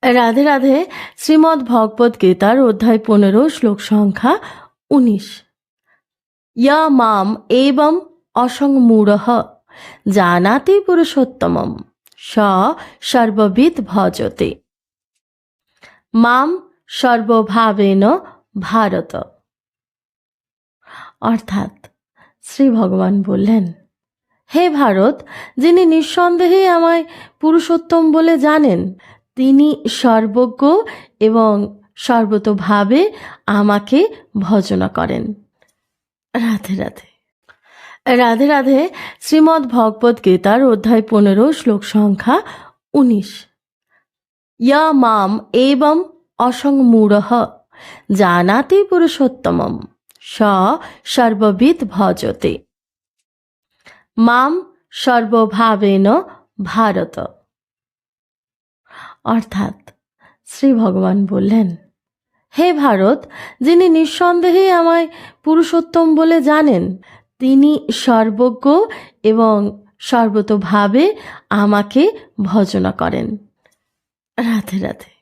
রাধে রাধে। শ্রীমদ্ ভগবদ গীতার অধ্যায় 15 শ্লোক সংখ্যা 19। ইয়া মাম এবম অসংমূঢ়ঃ জানাতি পুরুষোত্তমম স সর্ববিদ ভজতে মাম সর্বভাবেন ভারত। অর্থাৎ শ্রী ভগবান বললেন, হে ভারত, যিনি নিঃসন্দেহে আমায় পুরুষোত্তম বলে জানেন, তিনি সর্বজ্ঞ এবং সর্বতোভাবে আমাকে ভজনা করেন। রাধে রাধে। রাধে রাধে। শ্রীমদ্ ভগবদ গীতার অধ্যায় 15 শ্লোক সংখ্যা 19। ইয়া মাম এবম অসংমূঢ়ঃ জানাতি পুরুষোত্তমম স সর্ববিদ ভজতে মাম সর্বভাবেন ভারত। অর্থাৎ শ্রী ভগবান বললেন, হে ভারত, যিনি নিঃসন্দেহে আমায় পুরুষোত্তম বলে জানেন, তিনি সর্বজ্ঞ এবং সর্বতোভাবে আমাকে ভজনা করেন। রাধে রাধে।